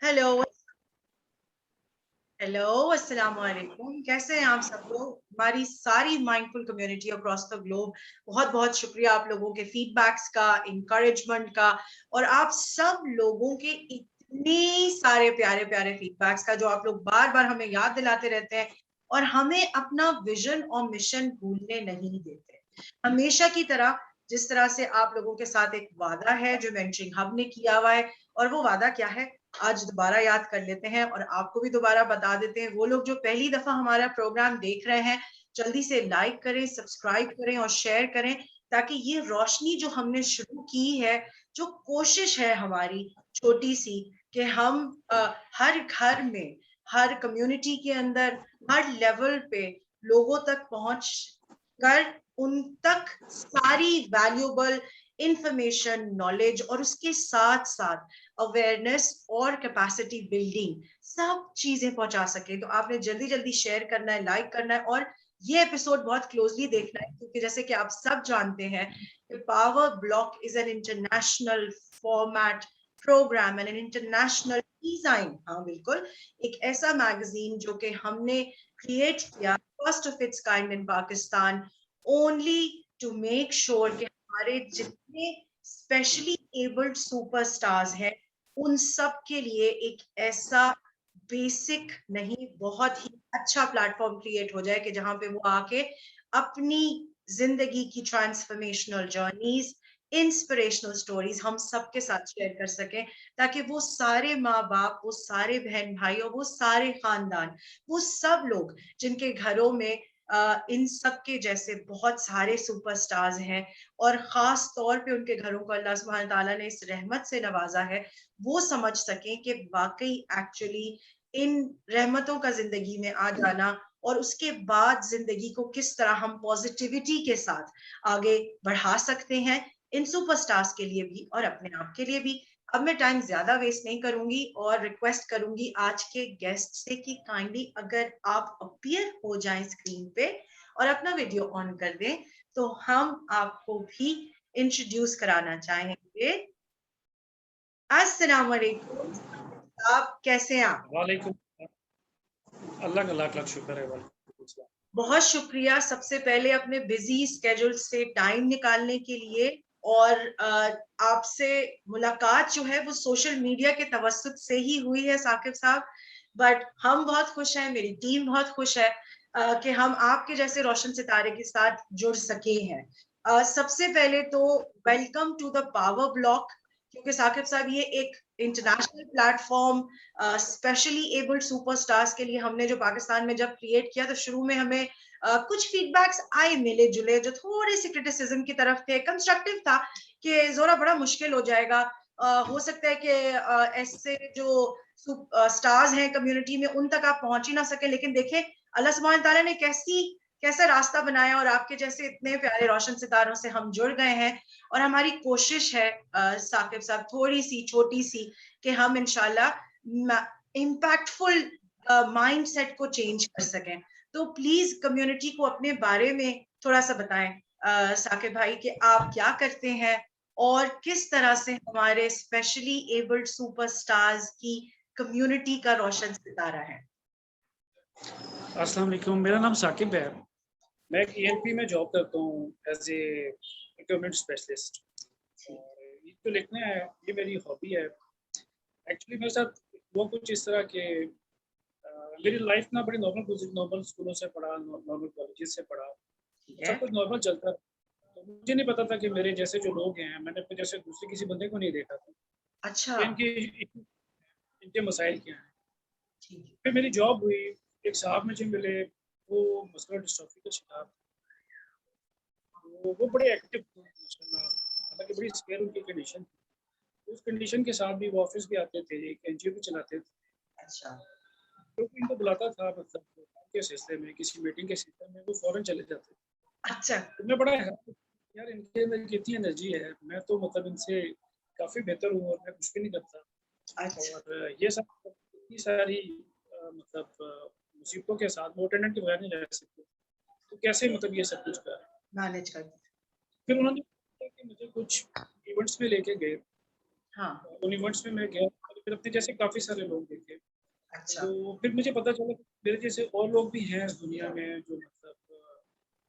Hello. Hello, अस्सलाम वालेकुम। कैसे हैं आप सब लोग? हमारी सारी mindful community across the globe, बहुत बहुत शुक्रिया आप लोगों के फीडबैक्स का, इंकरेजमेंट का, और आप सब लोगों के इतने सारे प्यारे प्यारे फीडबैक्स का, जो आप लोग बार बार हमें याद दिलाते रहते हैं और हमें अपना विजन और मिशन भूलने नहीं देते। हमेशा की तरह, जिस तरह से आप लोगों के साथ एक वादा है जो मेंटरिंग हब ने किया हुआ है, और वो वादा क्या है आज दोबारा याद कर लेते हैं और आपको भी दोबारा बता देते हैं। वो लोग जो पहली दफा हमारा प्रोग्राम देख रहे हैं, जल्दी से लाइक करें, सब्सक्राइब करें और शेयर करें, ताकि ये रोशनी जो हमने शुरू की है, जो कोशिश है हमारी छोटी सी, कि हम हर घर में, हर कम्युनिटी के अंदर, हर लेवल पे लोगों तक पहुंच कर उन तक सारी वैल्यूबल इंफॉर्मेशन, नॉलेज और उसके साथ साथ अवेयरनेस और कैपेसिटी बिल्डिंग सब चीजें पहुंचा सके। तो आपने जल्दी जल्दी शेयर करना है, लाइक करना है, और ये एपिसोड बहुत क्लोजली देखना है, क्योंकि जैसे कि आप सब जानते हैं कि power block is an international format programme and an international design. हाँ बिल्कुल, एक ऐसा मैगजीन जो कि हमने क्रिएट किया, first of its kind in Pakistan, only to make sure कि हमारे जितने स्पेशली एबल्ड सुपरस्टार्स हैं, उन सब के लिए एक ऐसा बेसिक नहीं, बहुत ही अच्छा प्लेटफॉर्म क्रिएट हो जाए कि जहां पे वो आके अपनी जिंदगी की ट्रांसफॉर्मेशनल जर्नीज, इंस्पिरेशनल स्टोरीज हम सबके साथ शेयर कर सकें, ताकि वो सारे माँ बाप, वो सारे बहन भाई और वो सारे खानदान, वो सब लोग जिनके घरों में इन सब के जैसे बहुत सारे सुपरस्टार्स हैं, और खास तौर पे उनके घरों को अल्लाह सुब्हान ताला ने इस रहमत से नवाजा है, वो समझ सकें कि वाकई एक्चुअली इन रहमतों का जिंदगी में आ जाना, और उसके बाद जिंदगी को किस तरह हम पॉजिटिविटी के साथ आगे बढ़ा सकते हैं, इन सुपरस्टार्स के लिए भी और अपने आप के लिए भी। अब मैं टाइम ज्यादा वेस्ट नहीं करूंगी और रिक्वेस्ट करूंगी आज के गेस्ट से कि काइंडली अगर आप अपीयर हो जाएं स्क्रीन पे और अपना वीडियो ऑन कर दें, तो हम आपको भी इंट्रोड्यूस कराना चाहेंगे। अस्सलाम वालेकुम। आप कैसे हैं आप? वालेकुम। अल्लाह का लाख लाख शुक्र है। वालेकुम सलाम। बहुत शुक्रिया सबसे पहले अपने बिजी स्केड्यूल से टाइम निकालने के लिए, और आपसे मुलाकात जो है वो सोशल मीडिया के तवस्सुत से ही हुई है साकिब साहब। बट हम बहुत खुश हैं, मेरी टीम बहुत खुश है कि हम आपके जैसे रोशन सितारे के साथ जुड़ सके हैं। सबसे पहले तो welcome to the power block, क्योंकि साकिब साहब ये एक international platform specially abled superstars के लिए हमने जो पाकिस्तान में जब क्रिएट किया, तो शुरू में हमें कुछ फीडबैक्स आए मिले जुले, जो थोड़ी सी क्रिटिसिज्म की तरफ थे, कंस्ट्रक्टिव था कि जोरा बड़ा मुश्किल हो जाएगा, हो सकता है कि ऐसे जो स्टार्स हैं कम्युनिटी में उन तक आप पहुंच ही ना सके। लेकिन देखें अल्लाह सुब्हान ताला ने कैसा रास्ता बनाया, और आपके जैसे इतने प्यारे रोशन सितारों से हम जुड़ गए हैं। और हमारी कोशिश है साकिब साहब, थोड़ी सी छोटी सी, कि हम इंशाल्लाह इम्पैक्टफुल माइंड सेट को चेंज कर सकें। तो प्लीज कम्युनिटी को अपने बारे में थोड़ा सा बताएं साकिब भाई, कि आप क्या करते हैं और किस तरह से हमारे स्पेशली एबल्ड सुपरस्टार्स की कम्युनिटी का रोशन सितारा है। अस्सलाम वालेकुम। मेरा नाम साकिब है। मैं एक ईएनपी में जॉब करता हूँ एज ए रिक्रूटमेंट स्पेशलिस्ट। और ये जो लिखना है ये मेरी हॉबी है। एक्चुअली मेरे साथ वो कुछ इस तरह के मेरी लाइफ ना बड़ी नॉर्मल स्कूलों से पढ़ा, नॉर्मल कॉलेजेस से पढ़ा, ठीक है। सब कुछ नॉर्मल चलता है। तो मुझे नहीं पता था कि मेरे जैसे जो लोग हैं, मैंने अपने जैसे दूसरे किसी बंदे को नहीं देखा था अच्छा। कि इनके मसाइल क्या हैं। ठीक। फिर मेरी जॉब हुई, एक साहब मुझे मिले, वो मस्कुलर डिस्ट्रॉफी का शिकार थे। वो बड़े एक्टिव थे माशाल्लाह, हालाँकि बड़ी सीवियर उनकी कंडीशन थी। उस कंडीशन के साथ भी वो ऑफ़िस भी आते थे, एक एनजीओ भी चलाते थे। अच्छा। तो इनको बुलाता था मतलब काम के सिलसिले में, किसी मीटिंग के सिलसिले में, वो फ़ौरन चले जाते थे। अच्छा। तो मैं बड़ा हैरान, यार इनके अंदर कितनी एनर्जी है, मैं तो मतलब इनसे काफ़ी बेहतर हूँ और मैं कुछ भी नहीं करता। अच्छा। और ये सब इतनी सारी मुसीबतों के साथ वो अटेंडेंट के बगैर नहीं रह सकते। तो कैसे मतलब ये सब कुछ करा? मैनेज कर। फिर उन्होंने बोला कि मुझे कुछ इवेंट्स में लेके गए। हाँ। उन इवेंट्स में मैं गया, फिर अपने जैसे काफ़ी सारे लोग देखे। अच्छा। तो फिर मुझे पता चला कि मेरे जैसे और लोग भी हैं इस दुनिया में जो मतलब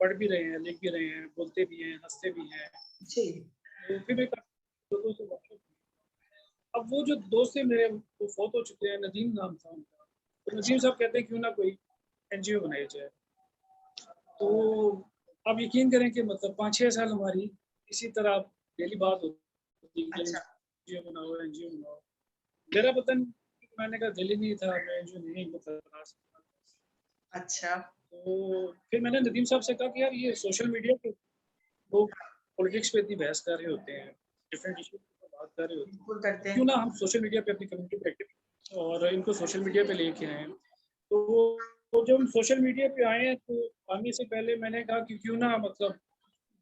पढ़ भी रहे हैं, लिख भी रहे हैं, बोलते भी हैं, हँसते भी हैं। जी। तो फिर मैं काफ़ी लोगों से वाक़िफ़ हुआ। अब वो जो दोस्त थे मेरे वो फ़ौत हो चुके हैं, नदीम नाम था उनका। तो नदीम अच्छा। साहब कहते हैं क्यों ना कोई एनजीओ बनाई जाए। तो आप यकीन करें कि मतलब 5-6 साल हमारी इसी तरह डेली बात होती कि अच्छा। एनजीओ बनाओ, एनजीओ बनाओ। मेरा पता नहीं बनाने का दिल ही नहीं था, मैं एनजीओ नहीं मतलब बना सकता। अच्छा। तो फिर मैंने नदीम साहब से कहा कि यार ये सोशल मीडिया पे लोग पॉलिटिक्स पे इतनी बहस कर रहे होते हैं, डिफरेंट इश्यूज़ पे बात कर रहे होते हैं। बिल्कुल करते क्यों हैं। ना हम सोशल मीडिया पे अपनी कम्युनिटी को एक्टिव और इनको सोशल मीडिया पे लेके आएँ। तो जब हम सोशल मीडिया पे आए हैं तो आने से पहले मैंने कहा कि क्यों ना मतलब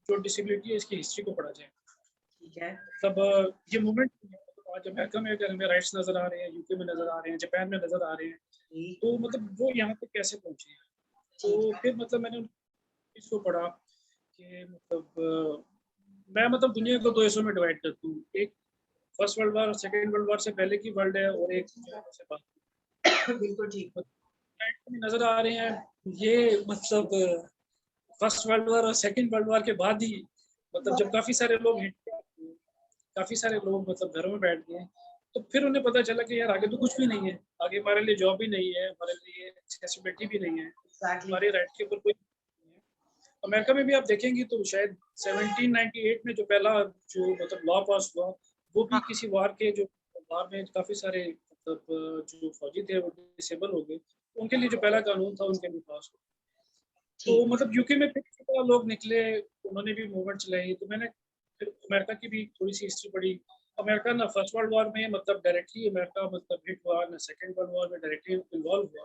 जो डिसेबिलिटी है इसकी हिस्ट्री को पढ़ा जाए। ठीक है। मतलब ये मूवमेंट मतलब आज अमेरिका में अगर हमें राइट्स नज़र आ रहे हैं, यूके में नज़र आ रहे हैं, जापान में नज़र आ रहे हैं, जी। तो मतलब वो यहाँ तक कैसे पहुँचे हैं। ठीक तो है। फिर मतलब मैंने इसको पढ़ा कि मतलब मैं मतलब दुनिया को 2 हिस्सों में डिवाइड करता हूँ। एक फर्स्ट वर्ल्ड वॉर और सेकंड वर्ल्ड वॉर से पहले की वर्ल्ड है और एक जो है उससे बाद बिल्कुल ठीक। की। नज़र आ रहे हैं, ये मतलब फर्स्ट वर्ल्ड वॉर और सेकंड वर्ल्ड वॉर के बाद ही मतलब जब काफ़ी सारे लोग हिट काफ़ी सारे लोग मतलब घरों में बैठ गए, तो फिर उन्हें पता चला कि यार आगे तो कुछ भी नहीं है, आगे हमारे लिए जॉब भी नहीं है, हमारे लिए एक्सेसिबिलिटी भी नहीं है, एग्ज़ैक्टली। हमारे राइट के ऊपर कोई नहीं है। अमेरिका में भी आप देखेंगी तो शायद 1798 में जो पहला जो मतलब लॉ पास हुआ, वो भी हाँ। किसी वार के जो वार में काफ़ी सारे मतलब जो फौजी थे वो डिसेबल हो गए, उनके लिए जो पहला कानून था उनके भी पास हुआ। तो ठीक। मतलब यूके में फिर इसी तरह लोग निकले, उन्होंने भी मूवमेंट चलाई, तो मैंने फिर अमेरिका की भी थोड़ी-सी हिस्ट्री पढ़ी। अमेरिका ना फर्स्ट वर्ल्ड वॉर में मतलब डायरेक्टली अमेरिका मतलब हिट हुआ, ना सेकंड वर्ल्ड वॉर में डायरेक्टली इन्वॉल्व हुआ।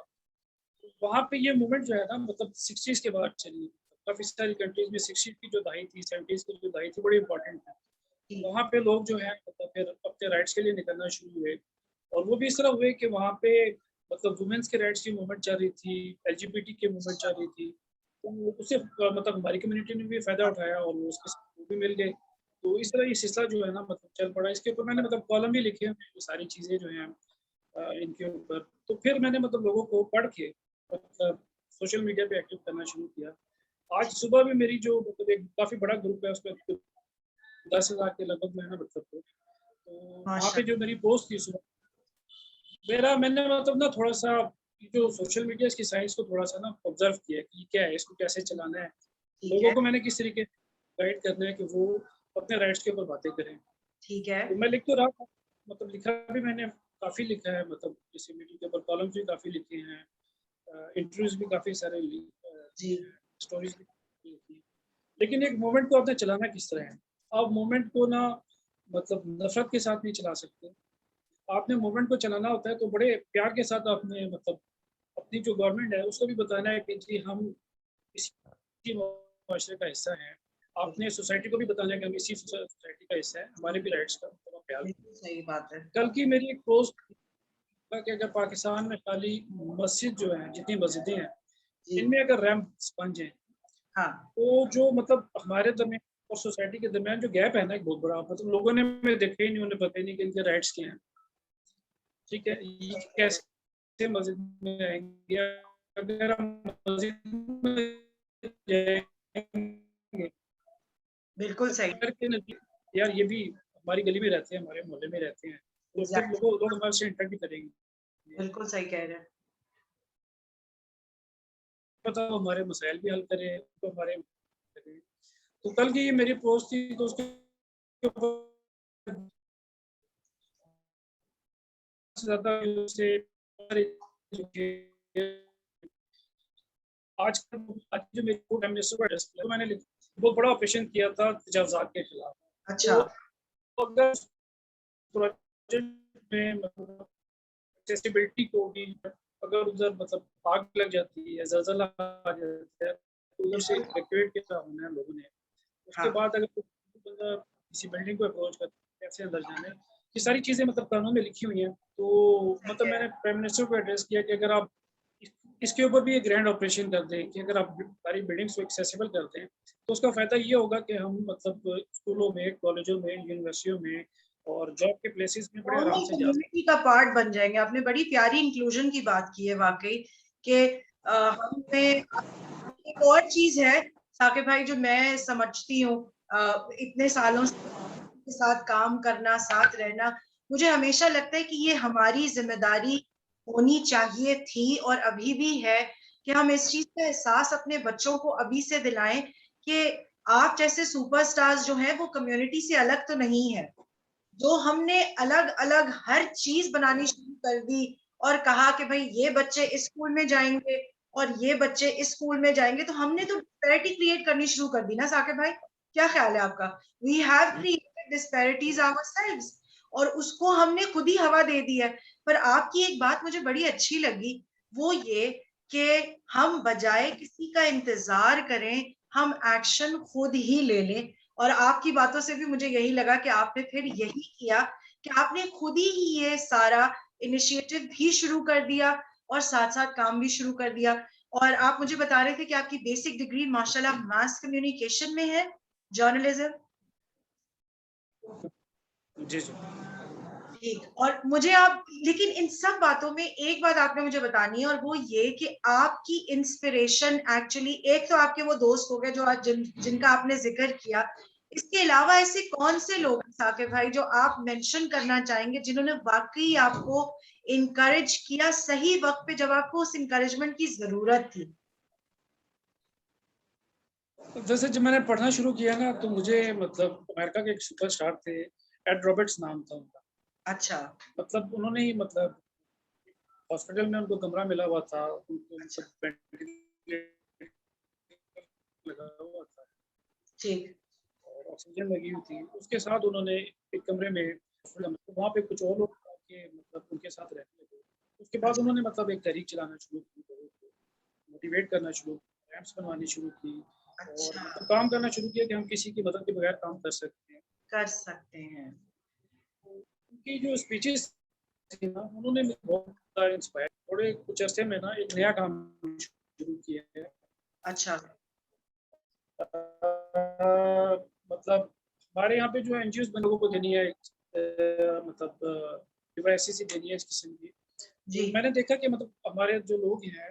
तो वहाँ पे ये मूवमेंट जो है ना मतलब 60s के बाद चली। काफ़ी सारी कंट्रीज़ में 60 की जो दहाई थी, 70s की जो दहाई थी, बड़ी इम्पोर्टेंट थी। ठीक। वहाँ पे लोग जो हैं मतलब फिर अपने राइट्स के लिए निकलना शुरू हुए और वो भी इस तरह हुए कि वहाँ पे मतलब वुमेन्स के राइट्स की मूवमेंट चल रही थी, एलजीबीटी की मूवमेंट चल अच्छा। रही थी। तो उससे मतलब हमारी कम्युनिटी ने भी फ़ायदा हाँ। उठाया और वो उसके साथ वो भी मिल गए। तो इस तरह ये सिलसिला जो है ना मतलब चल पड़ा। इसके ऊपर मैंने मतलब कॉलम भी लिखे हैं, ये सारी चीज़ें जो हैं इनके ऊपर। तो फिर मैंने मतलब लोगों को पढ़ के मतलब सोशल मीडिया पे एक्टिव करना शुरू किया। आज ठीक। सुबह भी मेरी जो मतलब एक काफ़ी बड़ा ग्रुप है उसमें 10,000 के लगभग मैं ना मतलब तो वहाँ पे जो माशाअल्लाह। मेरी पोस्ट थी सुबह मेरा मैंने मतलब ना थोड़ा-सा ये जो सोशल मीडिया इसकी साइंस को थोड़ा-सा ना ऑब्ज़र्व किया कि ये क्या है, इसको कैसे चलाना है। ठीक लोगों है। को मैंने किस तरीके गाइड करना है कि वो अपने राइट्स के ऊपर बातें करें। ठीक है। तो मैं लिख तो रहा था, मतलब लिखा भी मैंने काफ़ी लिखा है मतलब डिसेबिलिटी के ऊपर कॉलम्स भी काफ़ी लिखे हैं। इंटरव्यूज़ भी काफ़ी सारे जी। दिए हैं, स्टोरीज़ भी लिखी हैं। लेकिन एक मूवमेंट को आपने चलाना किस तरह है? आप मूवमेंट को ना मतलब नफ़रत के साथ नहीं चला सकते। आपने मूवमेंट को चलाना होता है तो बड़े प्यार के साथ आपने मतलब अपनी जो गवर्नमेंट है उसको भी बताना है कि जी हम इसी मुआशरे का हिस्सा हैं। आपने सोसाइटी को भी बताना है कि हम इसी सोसाइटी का हिस्सा हैं, हमारे भी राइट्स का थोड़ा ख्याल बिल्कुल सही बात है। कल की मेरी एक पोस्ट था कि अगर पाकिस्तान में खाली मस्जिद जो है, जितनी मस्जिदें हैं, जी। इनमें अगर रैंप्स बन जाएँ, हाँ। तो जो मतलब हमारे दरमियान और सोसाइटी के दरमियान जो गैप है ना एक बहुत बड़ा, मतलब लोगों ने मैं देखा ही नहीं, उन्हें पता ही नहीं कि इनके राइट्स क्या हैं। ठीक है? ये सही कह रहे हैं। कैसे मस्जिद में आएँगे? अगर हम मस्जिद में जाएँगे बिल्कुल तो सही। घर के नज़दीक यार ये भी हमारी गली में रहते हैं, हमारे मोहल्ले में रहते हैं, तो फिर एग्ज़ैक्टली। लोग हमारे से इंटरेक्ट भी करेंगे। बिल्कुल सही कह रहे हैं। पता वो हमारे मसाइल भी हल करें, तो हमारे करें। तो कल की ये मेरी पोस्ट थी तो उसके ऊपर ज़्यादा से आज आज जो मेरे को प्राइम मिनिस्टर का एड्रेस किया, तो मैंने बहुत बड़ा ऑपरेशन किया था तजावुज़ात के खिलाफ। अच्छा। तो अगर प्रोजेक्ट में मतलब एक्सेसिबिलिटी को भी अगर उधर मतलब आग लग जाती है, ज़लज़ला आ जाता है, तो उधर से बिल्कुल। इवैक्यूएट किया होना है लोगों ने। उसके हाँ। बाद अगर कोई बंदा किसी बिल्डिंग को अप्रोच करता है, कैसे अंदर जाना है, ये सारी चीज़ें मतलब कानून में लिखी हुई हैं। तो सही मतलब कह रहे मैंने हैं। प्राइम मिनिस्टर को एड्रेस किया कि अगर आप इस इसके ऊपर भी एक ग्रैंड ऑपरेशन कर दें कि अगर आप सारी बिल्डिंग्स को एक्सेसिबल कर दें, तो उसका फ़ायदा ये होगा कि हम मतलब स्कूलों में, कॉलेजों में, यूनिवर्सिटियों में और जॉब के प्लेसेस में बड़े आराम नॉर्मल से जा सकते कम्युनिटी का पार्ट बन जाएंगे। आपने बड़ी प्यारी इंक्लूजन की बात की है वाकई कि हमें एक और चीज है साकिब भाई जो मैं समझती हूँ इतने सालों से के साथ काम करना, साथ रहना, मुझे हमेशा लगता है कि ये हमारी जिम्मेदारी होनी चाहिए थी और अभी भी है कि हम इस चीज का एहसास अपने बच्चों को अभी से दिलाएं कि आप जैसे सुपरस्टार्स जो हैं वो कम्युनिटी से अलग तो नहीं है। जो हमने अलग अलग हर चीज बनानी शुरू कर दी और कहा कि भाई ये बच्चे इस स्कूल में जाएंगे और ये बच्चे इस स्कूल में जाएंगे, तो हमने तो डिस्पैरिटी क्रिएट करनी शुरू कर दी ना साकिब भाई। क्या ख्याल है आपका? We have created disparities ourselves और उसको हमने खुद ही हवा दे दी है। पर आपकी एक बात मुझे बड़ी अच्छी लगी, वो ये कि हम बजाय किसी का इंतजार करें, हम एक्शन खुद ही ले लें। और आपकी बातों से भी मुझे यही लगा कि आपने फिर यही किया कि आपने खुद ही ये सारा इनिशिएटिव भी शुरू कर दिया और साथ साथ काम भी शुरू कर दिया। और आप मुझे बता रहे थे कि आपकी बेसिक डिग्री माशाल्लाह मास कम्युनिकेशन में है, जर्नलिज्म। हैं। जी जी। ठीक। और मुझे आप, लेकिन इन सब बातों में एक बात आपने मुझे बतानी है और वो ये कि आपकी इंस्पिरेशन एक्चुअली, एक तो आपके वो दोस्त हो गए जो आज जिनका आपने जिक्र किया, इसके अलावा ऐसे कौन से लोग हैं साकिब भाई जो आप मेंशन करना चाहेंगे जिन्होंने वाकई आपको इनकरेज किया सही वक्त पे जब आपको उस इनकरेजमेंट की जरूरत थी? जैसे जब मैंने पढ़ना शुरू किया ना तो मुझे मतलब अमेरिका के एक सुपरस्टार थे, एड रॉबर्ट्स नाम था उनका। अच्छा। मतलब उन्होंने ही मतलब हॉस्पिटल में उनको कमरा मिला हुआ था, उनको अच्छा। मतलब वेंटिलेटर लगा हुआ था ठीक। और ऑक्सीजन लगी हुई थी। उसके साथ उन्होंने एक कमरे में वहाँ पे कुछ और लोग आके मतलब उनके साथ रहने लगे। उसके बाद अच्छा। उन्होंने मतलब एक तहरीक चलाना शुरू की, लोगों को मोटिवेट करना शुरू किया, रैम्प्स बनवानी शुरू की और अच्छा। मतलब काम करना शुरू किया कि हम किसी की मदद के बगैर काम कर सकते हैं। कर सकते हैं। उनकी जो स्पीचेस थी ना, उन्होंने मुझे बहुत ज़्यादा इंस्पायर, थोड़े कुछ अरसे में ना एक नया काम शुरू किया है। अच्छा। मतलब हमारे यहाँ पे जो एनजीओ लोगों को देनी है मतलब डिवाइसेस ही देनी है इस किस्म की। जी। तो मैंने देखा कि मतलब हमारे जो लोग हैं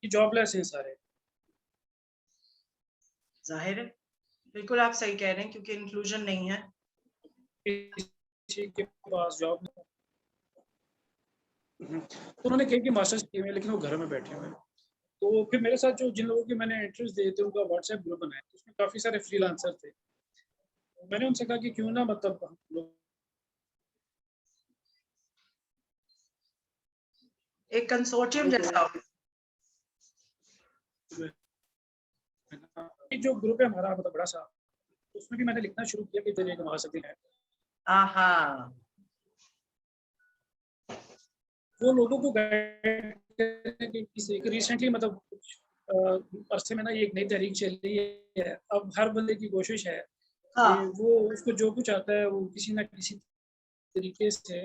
ये जॉबलेस हैं सारे। जाहिर है, बिल्कुल आप सही कह रहे हैं क्योंकि इंक्लूजन नहीं है। किसी के पास जॉब नहीं है। तो उन्होंने कही कि मास्टर्स किए हुए हैं लेकिन वो घर में बैठे हुए हैं। तो फिर मेरे साथ जो जिन लोगों के मैंने इंटरेव्यूज दिए थे उनका व्हाट्सएप ग्रुप बनाया, तो उसमें काफ़ी सारे फ्रीलांसर थे। तो मैंने उनसे कहा कि क्यों ना मतलब हम लोग एक कंसोर्टियम जो जैसा। है ना, ये जो ग्रुप है हमारा मतलब बड़ा सा, उसमें भी मैंने लिखना शुरू किया कि चलिए कमा सकते हैं। आहा। वो लोगों को गाइड करें कि किसी रिसेंटली मतलब कुछ अरसे में ना ये एक नई तहरीक चल रही है। अब हर बंदे की कोशिश है कि हाँ। वो उसको जो कुछ आता है वो किसी न किसी तरीके से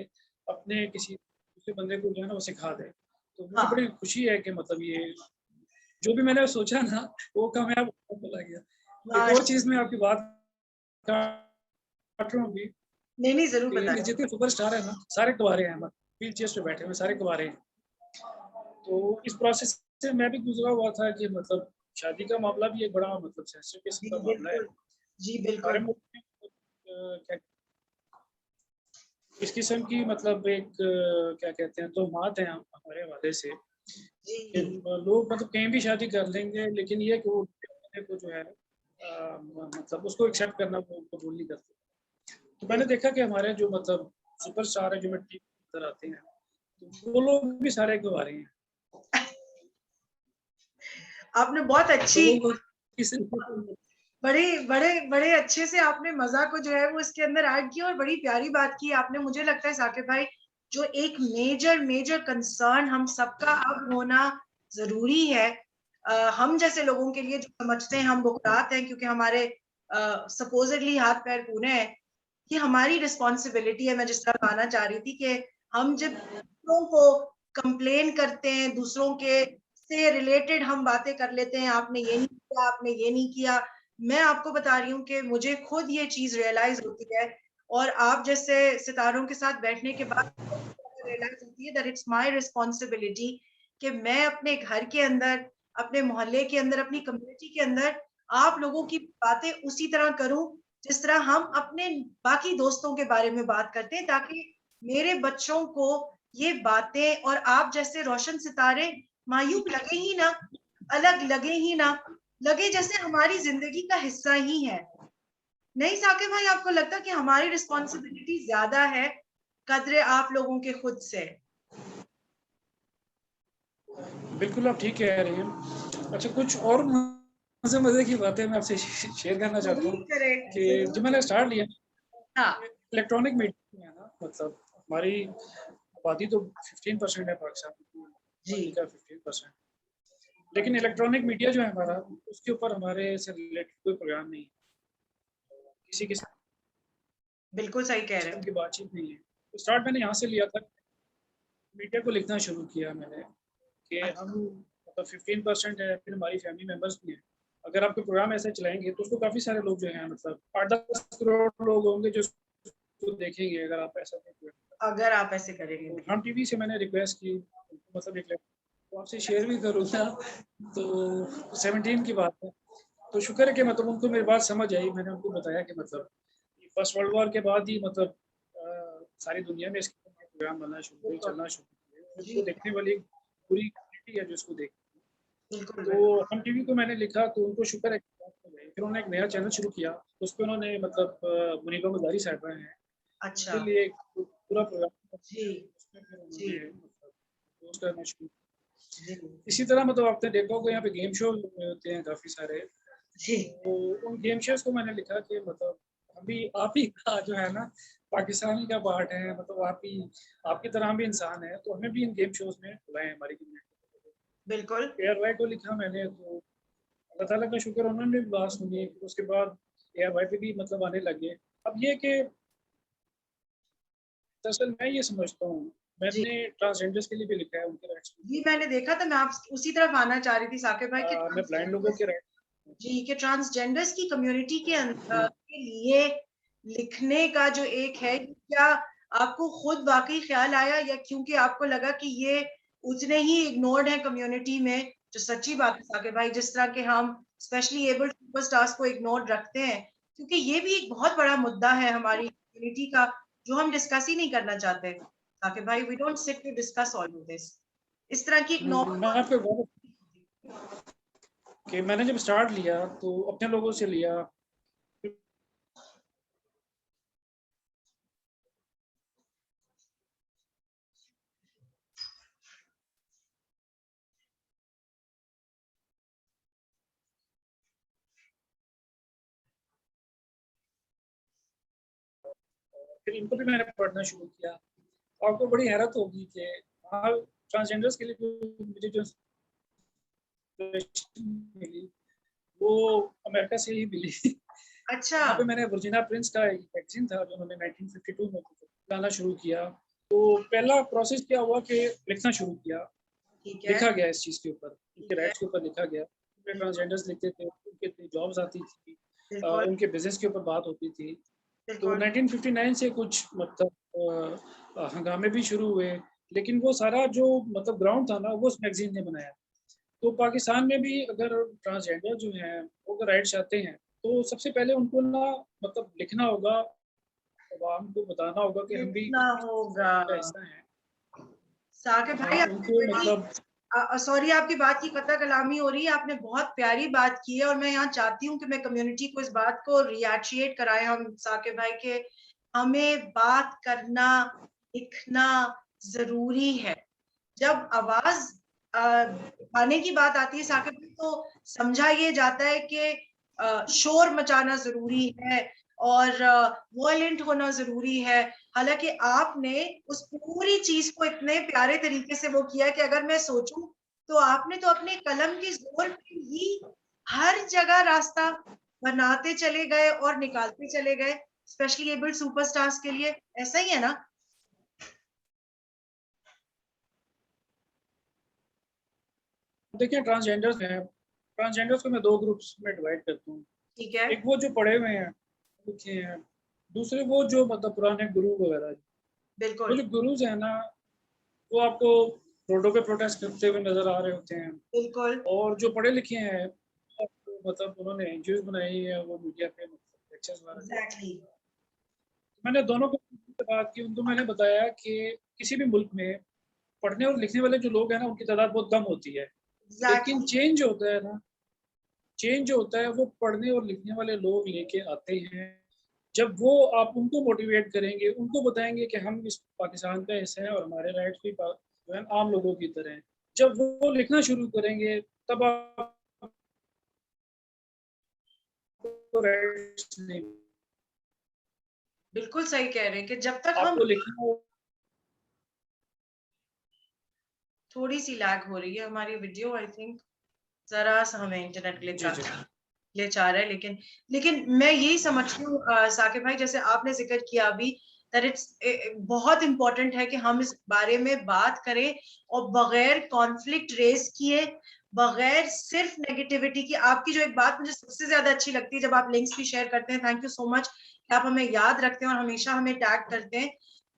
अपने किसी दूसरे बंदे को जो है ना वो सिखा दे। तो मुझे हाँ। बड़ी खुशी है कि मतलब ये जो भी मैंने सोचा ना वो कामयाब चला गया। एक और माश चीज़ मैं आपकी बात काट रहा हूँ अभी नहीं नहीं, जरूर कि बताएं। जितने सुपरस्टार हैं ना सारे कुँवारे हैं, व्हील चेयर्स पे बैठे हुए सारे कुँवारे हैं। तो इस प्रोसेस से मैं भी गुजरा हुआ था कि मतलब शादी का मामला भी एक बड़ा मतलब सेंसिटिव किस्म जी का मामला है। बिल्कुल। जी हमारे बिल्कुल। मुल्क में क्या इस किस्म की मतलब एक क्या कहते हैं तोहमात हैं हमारे हवाले से कि जी। लोग मतलब कहीं भी शादी कर लेंगे लेकिन ये कि वो बंदे को जो है मतलब उसको एक्सेप्ट करना वो कबूल नहीं करते। तो मैंने बिल्कुल। देखा कि हमारे जो मतलब सुपरस्टार है जो मिट्टी नजर आते हैं, तो वो लोग भी सारे गंवारे हैं। आपने बहुत तो अच्छी, वो किस बड़े बड़े बड़े अच्छे से आपने मजा को जो है वो इसके अंदर ऐड किया और बड़ी प्यारी बात की आपने। मुझे लगता है साकिब भाई जो एक मेजर मेजर कंसर्न हम सबका अब होना जरूरी है, हम जैसे लोगों के लिए जो समझते हैं हम बुकरात हैं क्योंकि हमारे सपोजिटली हाथ पैर पूरे हैं, ये हमारी रिस्पॉन्सिबिलिटी है। मैं जिस तरह कहना चाह रही थी कि हम जब दूसरों को कंप्लेन करते हैं, दूसरों के से रिलेटेड हम बातें कर लेते हैं, आपने ये नहीं किया, आपने ये नहीं किया। मैं आपको बता रही हूँ कि मुझे खुद ये चीज रियलाइज होती है और आप जैसे सितारों के साथ बैठने के बाद रियलाइज होती है दैट इट्स माय रिस्पांसिबिलिटी कि मैं अपने घर के अंदर, अपने मोहल्ले के अंदर, अपनी कम्युनिटी के अंदर आप लोगों की बातें उसी तरह करूं जिस तरह हम अपने बाकी दोस्तों के बारे में बात करते हैं, ताकि मेरे बच्चों को ये बातें और आप जैसे रोशन सितारे मायूब लगे ही ना, अलग लगे ही ना, लगे जैसे हमारी जिंदगी का हिस्सा ही है। नहीं साकिब भाई, आपको लगता कि हमारी रिस्पॉन्सिबिलिटी ज्यादा है कदरे आप लोगों के खुद से? बिल्कुल आप ठीक कह रहे हैं। अच्छा, कुछ और मज़े की बातें मैं आपसे शेयर करना चाहता हूँ कि जब मैंने स्टार्ट लिया हाँ, इलेक्ट्रॉनिक मीडिया है ना, मतलब हमारी आबादी तो 15% है पाकिस्तान की, जी, आबादी का 15%, लेकिन इलेक्ट्रॉनिक मीडिया जो है हमारा, उसके ऊपर हमारे से रिलेटेड कोई प्रोग्राम नहीं है, किसी किस्म बिल्कुल सही कह रहे की हैं। बातचीत नहीं है। तो स्टार्ट मैंने यहाँ से लिया था, मीडिया को लिखना शुरू किया मैंने कि हम अच्छा, मतलब 15% है, फिर हमारी फैमिली मेंबर्स भी हैं। अगर आप कोई प्रोग्राम ऐसे चलाएंगे तो उसको काफ़ी सारे लोग जो हैं, मतलब 8-10 करोड़ लोग होंगे जो उसको देखेंगे अगर आप ऐसा कोई प्रोग्राम अगर आप ऐसे करेंगे। करें। तो हम टीवी से मैंने रिक्वेस्ट की, मतलब एक तो आपसे शेयर भी करूँगा। तो 17 की बात है, तो शुक्र है कि मतलब उनको मेरी बात समझ आई। मैंने उनको बताया कि मतलब फर्स्ट वर्ल्ड वॉर के बाद ही मतलब सारी दुनिया में इसके प्रोग्राम बनना शुरू हुए, बिल्कुल, चलना शुरू हुए, और जी, इसको देखने वाली एक पूरी कम्युनिटी है जो इसको देखती बिल्कुल, है। बिल्कुल। तो हम टीवी को मैंने लिखा तो उनको शुक्र है कि बात हो गई। फिर उन्होंने एक नया चैनल शुरू किया, उस पे उन्होंने मतलब मुनीबा मदारी साहिबा हैं, अच्छा, उनके लिए एक पूरा प्रोग्राम जी, बनाया। उसमें फिर जी, उन्होंने मतलब पोस्ट करना शुरू किया। जी, इसी तरह मतलब आपने देखा होगा यहाँ पे गेम शो होते हैं काफ़ी सारे, जी, तो उन गेम शोज़ को मैंने लिखा कि मतलब अभी आप ही का जो है ना पाकिस्तान ही का पार्ट है, मतलब आप ही, आपकी तरह हम भी इंसान हैं, तो हमें भी इन गेम शोज़ में बुलाएँ हमारी कम्युनिटी। बिल्कुल। एयर वाई को लिखा मैंने, तो अल्लाह ताला का शुक्र, उन्होंने भी बात सुनी। फिर उसके बाद एयर वाई पे भी मतलब आने लगे। अब ये कि दरअसल मैं ये समझता हूँ, जी, मैंने ट्रांसजेंडर्स के लिए भी लिखा है, उनके राइट्स के जी, लिए मैंने देखा था, मैं आप उसी तरफ आना चाह रही थी साकिब भाई कि मैं ब्लाइंड लोगों ट्रांसजेंडर्स, के राइट्स। जी, कि ट्रांसजेंडर्स की कम्युनिटी के के लिए लिखने का जो एक है, क्या आपको खुद वाक़ई ख़्याल आया या क्योंकि आपको लगा कि ये उतने ही इग्नोर्ड हैं कम्युनिटी में? जो सच्ची बात है साकिब भाई, जिस तरह के हम स्पेशली एबल्ड सुपरस्टार्स को इग्नोर रखते हैं, क्योंकि ये भी एक बहुत बड़ा मुद्दा है हमारी कम्युनिटी का, जो हम डिस्कस ही नहीं करना चाहते। साकिब भाई, we don't sit to discuss all of this. इस तरह की इग्नोर मैं आपको एक बात कि मैंने जब स्टार्ट लिया तो अपने लोगों से लिया, फिर इनको भी मैंने पढ़ना शुरू किया। तो आपको बड़ी हैरत होगी कि हाँ, ट्रांसजेंडर्स के लिए जो मुझे जो इंस्पिरेशन मिली वो अमेरिका से ही मिली। अच्छा, वहाँ पे मैंने वर्जीनिया प्रिंस का एक मैगज़ीन था जो उन्होंने 1952 में लाना शुरू किया। तो पहला प्रोसेस क्या हुआ कि लिखना शुरू किया, ठीक है, लिखा गया इस चीज़ के ऊपर, उनके ठीक है। राइट्स के ऊपर लिखा गया। उसमें बिल्कुल, ट्रांसजेंडर्स लिखते थे, उनके इतनी जॉब्स आती थी, बिल्कुल, उनके बिज़नेस के ऊपर बात होती थी। तो बिल्कुल। 1959 से कुछ मतलब हंगामे भी शुरू हुए, लेकिन वो सारा जो मतलब ग्राउंड था ना, वो उस मैगज़ीन ने बनाया। तो पाकिस्तान में भी अगर ट्रांसजेंडर जो हैं, वो अगर राइट्स चाहते हैं, तो सबसे पहले उनको ना मतलब लिखना होगा, अवाम को बताना होगा कि हम भी लिखना इस होगा। सोसाइटी का हिस्सा हैं। साकिब हाँ, भाई, आपने उनको बड़ी मतलब सॉरी, आपकी बात की कता कलामी हो रही है। आपने बहुत प्यारी बात की है और मैं यहाँ चाहती हूँ कि मैं कम्युनिटी को इस बात को रिएक्शिएट कराएं हम साकिब भाई के, हमें बात करना, लिखना ज़रूरी है। जब आवाज़ उठाने की बात आती है साकिब भाई, तो समझा ये जाता है कि शोर मचाना ज़रूरी है और वॉयलेंट होना ज़रूरी है। हालाँकि आपने उस पूरी चीज़ को इतने प्यारे तरीके से वो किया कि अगर मैं सोचूँ, तो आपने तो अपने कलम के ज़ोर पे ही हर जगह रास्ता बनाते चले गए और निकालते चले गए, स्पेशली एबल्ड सुपरस्टार्स के लिए। ऐसा ही है ना? देखिए ट्रांसजेंडर्स को मैं 2 ग्रुप्स में डिवाइड करता हूँ। ठीक है, एक वो जो पढ़े हुए हैं, लिखे हैं, दूसरे वो जो मतलब पुराने गुरु वगैरह, वो बिल्कुल जो गुरुज है ना, वो आपको रोडों पे प्रोटेस्ट करते हुए नजर आ रहे होते हैं। बिल्कुल और जो पढ़े लिखे हैं, मतलब उन्होंने एनजीओ बनाई है, वो मीडिया पे लेक्चर्स वगैरह दे। एग्जैक्टली मैंने दोनों को बात की, उनको मैंने बताया कि किसी भी मुल्क में पढ़ने और लिखने वाले जो लोग हैं ना, उनकी तादाद बहुत कम होती है, लेकिन एग्जैक्टली चेंज होता है ना, चेंज जो होता है वो पढ़ने और लिखने वाले लोग लेके आते हैं। जब वो आप उनको मोटिवेट करेंगे, उनको बताएंगे कि हम इस पाकिस्तान का हिस्सा हैं और हमारे राइट्स भी जो है आम लोगों की तरह हैं, जब वो लिखना शुरू करेंगे तब आपको राइट्स नहीं, बिल्कुल सही कह रहे हैं कि जब तक हम आपको लिखना। थोड़ी सी लैग हो रही है हमारी वीडियो, आई थिंक जरा सा हमें इंटरनेट जी जी ग्लिच आ रहा है, लेकिन लेकिन मैं यही समझती हूँ साकिब भाई, जैसे आपने जिक्र किया अभी, दैट इट्स बहुत इंपॉर्टेंट है कि हम इस बारे में बात करें और बगैर कॉन्फ्लिक्ट रेज किए, बगैर सिर्फ नेगेटिविटी की। आपकी जो एक बात मुझे सबसे ज्यादा अच्छी लगती है, जब आप लिंक्स भी शेयर करते हैं, थैंक यू सो मच कि आप हमें याद रखते हैं और हमेशा हमें टैग करते हैं,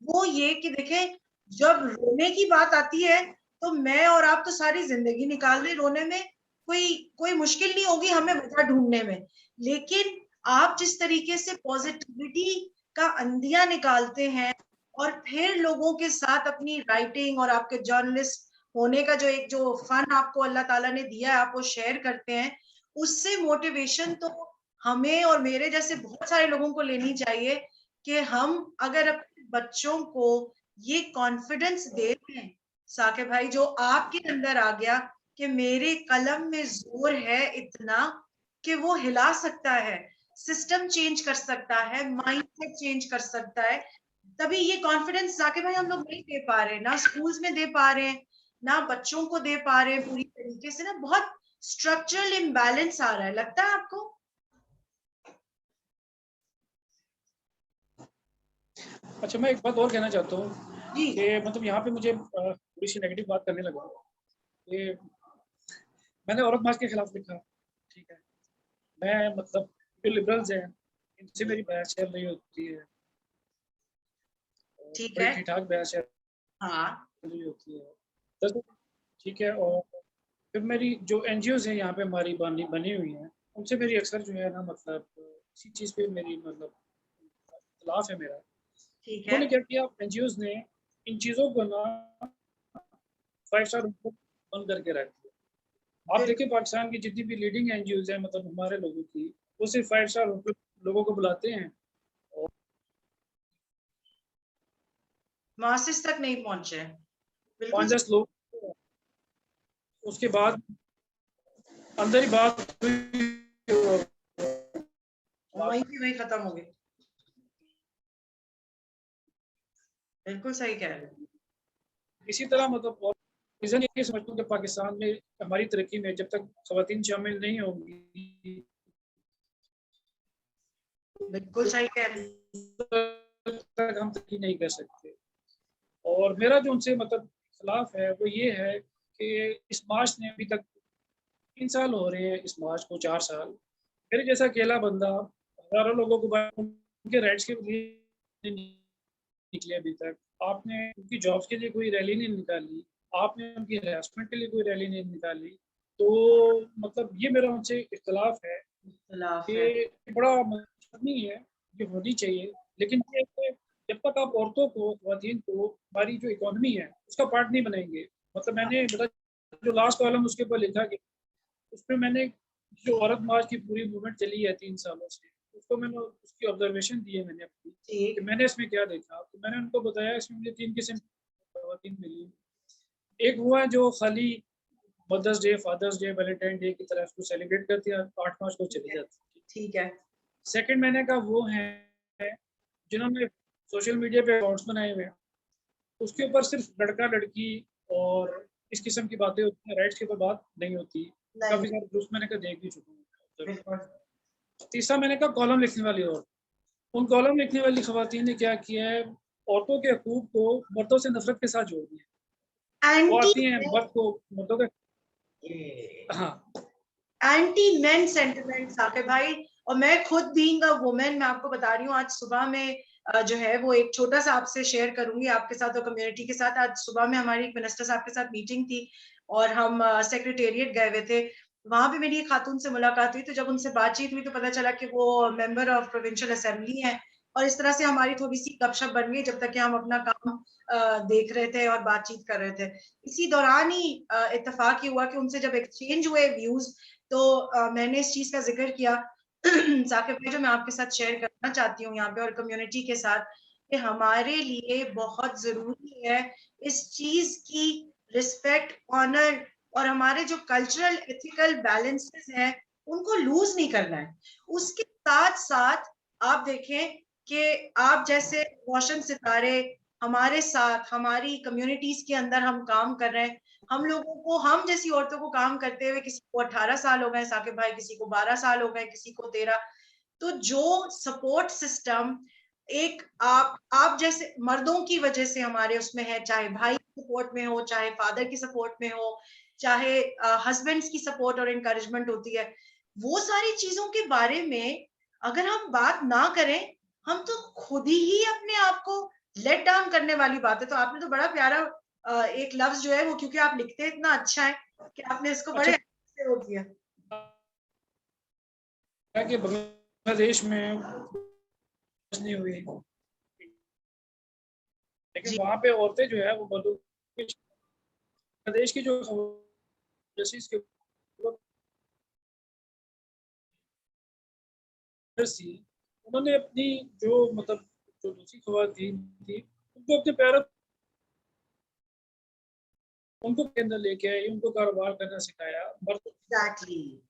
वो ये कि देखें, जब रोने की बात आती है तो मैं और आप तो सारी जिंदगी निकाल रहे रोने में, कोई कोई मुश्किल नहीं होगी हमें वजह ढूंढने में, लेकिन आप जिस तरीके से पॉजिटिविटी का अंदिया निकालते हैं और फिर लोगों के साथ अपनी राइटिंग और आपके जर्नलिस्ट होने का जो एक जो फन आपको अल्लाह ताला ने दिया है, आप वो शेयर करते हैं, उससे मोटिवेशन तो हमें और मेरे जैसे बहुत सारे लोगों को लेनी चाहिए कि हम अगर अपने बच्चों को ये कॉन्फिडेंस दे दें, साकिब भाई, जो आपके अंदर आ गया कि मेरे कलम में जोर है इतना कि वो हिला सकता है, सिस्टम चेंज कर सकता है, माइंडसेट चेंज कर सकता है, तभी ये कॉन्फिडेंस जाके भाई हम लोग नहीं दे पा रहे, ना स्कूल्स में दे पा रहे हैं, ना बच्चों को दे पा रहे हैं पूरी तरीके से, ना बहुत स्ट्रक्चरल इम्बैलेंस आ रहा है, लगता है आपको? अच्छा, मैं एक बात और कहना चाहता हूँ जी कि मतलब यहाँ पे मुझे थोड़ी सी नेगेटिव बात करने लगा कि मैंने औरत मार्च के खिलाफ लिखा, ठीक है। मैं मतलब जो लिबरल्स हैं, इनसे मेरी बहस चल रही होती है, और ठीक बड़ी है। ठीक ठाक बहस चल हाँ रही होती है, तो ठीक है। और फिर मेरी जो एनजीओज हैं यहाँ पे हमारी बनी बनी हुई हैं, उनसे मेरी अक्सर जो है ना, मतलब इसी चीज़ पे मेरी मतलब इख्तलाफ है मेरा। ठीक है। उन्होंने क्या किया, एनजीओज ने इन चीज़ों को ना 5 स्टार बंद करके रख दिया। आप देखिए, बिल्कुल पाकिस्तान की जितनी भी लीडिंग एनजीओज हैं, मतलब हमारे लोगों की, वो सिर्फ 5 स्टार लोगों को बुलाते हैं और मासिस तक नहीं पहुंचे, बिल्कुल 5-10 लोग, उसके बाद अंदर ही बात हुई, वहीं की वहीं खत्म हो गई, बिल्कुल सही कह रहे हैं। इसी तरह मतलब। और रीज़न ये समझता हूँ कि पाकिस्तान में हमारी तरक्की में जब तक खवातीन शामिल नहीं होंगी, बिल्कुल सही कह रहे हैं। तब तक हम तरक्की नहीं कर सकते। और मेरा जो उनसे मतलब इख्तलाफ है वो ये है कि इस मार्च ने अभी तक 3 साल हो रहे हैं, इस मार्च को 4 साल, मेरे जैसा अकेला बंदा हज़ारों लोगों को उनके राइट्स के लिए निकले अभी तक। आपने उनकी जॉब्स के लिए कोई रैली नहीं निकाली, आपने उनकी हरासमेंट के लिए कोई रैली नहीं निकाली। तो मतलब ये मेरा उनसे इख्तलाफ है इख्तलाफ है। कि बड़ा मतलब नहीं है, ये होनी चाहिए, लेकिन ये है कि जब तक आप औरतों को, ख़वातीन को हमारी जो इकॉनमी है उसका पार्ट नहीं बनाएंगे। मतलब मैंने मतलब जो लास्ट कॉलम उसके ऊपर लिखा कि उसमें मैंने जो औरत मार्च की पूरी मूवमेंट चली है 3 सालों से, उसको मैंने उसकी ऑब्जर्वेशन दी है मैंने अपनी, कि ठीक। मैंने इसमें क्या देखा। तो मैंने उनको बताया, इसमें मुझे 3 किस्म की ख़वातीन मिली। एक वो है जो खाली Mother's Day, Father's Day, Valentine Day की तरह उसको सेलिब्रेट करती है, 8 मार्च को ठीक चली है। जाती है। ठीक है। सेकंड मैंने कहा वो है जिन्होंने सोशल मीडिया पे अकाउंट्स बनाए हुए हैं, उसके ऊपर सिर्फ लड़का लड़की और इस किस्म की बातें होती हैं, राइट्स के ऊपर बात नहीं होती। नहीं। काफ़ी सारे ग्रुप्स मैंने कहा देख भी चुका हूँ। बिल्कुल। तीसरा मैंने कहा कॉलम लिखने वाली औरत, उन कॉलम लिखने वाली खवातीन ने क्या किया है, औरतों के हकूक को मर्दों से नफरत के साथ जोड़ दिया। वो एंटी आती हैं मर्द को, मर्दों के, हाँ एंटी मेन सेंटिमेंट्स आके भाई, और मैं खुद बीइंग अ वुमेन, मैं आपको बता रही हूँ, आज सुबह में जो है वो एक छोटा सा आपसे शेयर करूंगी आपके साथ और कम्युनिटी के साथ। आज सुबह में हमारी एक मिनिस्टर साहब के साथ मीटिंग थी और हम सेक्रेटेरिएट गए हुए थे। वहां पे मेरी एक खातून से मुलाकात हुई, तो जब उनसे बातचीत हुई तो पता चला कि वो मेंबर ऑफ प्रोविंशियल असेंबली हैं, और इस तरह से हमारी थोड़ी सी गपशप बन गई जब तक कि हम अपना काम देख रहे थे और बातचीत कर रहे थे। इसी दौरान ही इत्तेफाक ये हुआ कि उनसे जब एक्सचेंज हुए व्यूज, तो मैंने इस चीज का जिक्र किया साकिब भाई, जो मैं आपके साथ शेयर करना चाहती हूँ यहाँ पे और कम्युनिटी के साथ, कि हमारे लिए बहुत जरूरी है इस चीज की रिस्पेक्ट, ऑनर, और हमारे जो कल्चरल एथिकल बैलेंसेस हैं उनको लूज नहीं करना है। उसके साथ साथ आप देखें कि आप जैसे रोशन सितारे हमारे साथ हमारी कम्युनिटीज के अंदर हम काम कर रहे हैं। हम लोगों को, हम जैसी औरतों को काम करते हुए किसी को 18 साल हो गए साकिब भाई, किसी को 12 साल हो गए, किसी को 13। तो जो सपोर्ट सिस्टम एक आप जैसे मर्दों की वजह से हमारे उसमें है, चाहे भाई की सपोर्ट में हो, चाहे फादर की सपोर्ट में हो, चाहे हस्बैंड्स की सपोर्ट और इनकरेजमेंट होती है, वो सारी चीजों के बारे में अगर हम बात ना करें, हम तो खुद ही अपने आप को लेट डाउन करने वाली बात है। तो आपने तो बड़ा प्यारा एक लफ्ज जो है वो, क्योंकि आप लिखते इतना अच्छा है कि आपने इसको बड़े अच्छा, अच्छे से वो किया। कि बांग्लादेश में नहीं हुई, लेकिन जी वहाँ पे औरतें जो है वो बांग्लादेश की जो जैसे इसके थी, उन्होंने अपनी जो मतलब जो दूसरी खवातीन थी उनको अपने पैरों, उनको के अंदर लेके आई, उनको कारोबार करना सिखाया, एग्जैक्टली।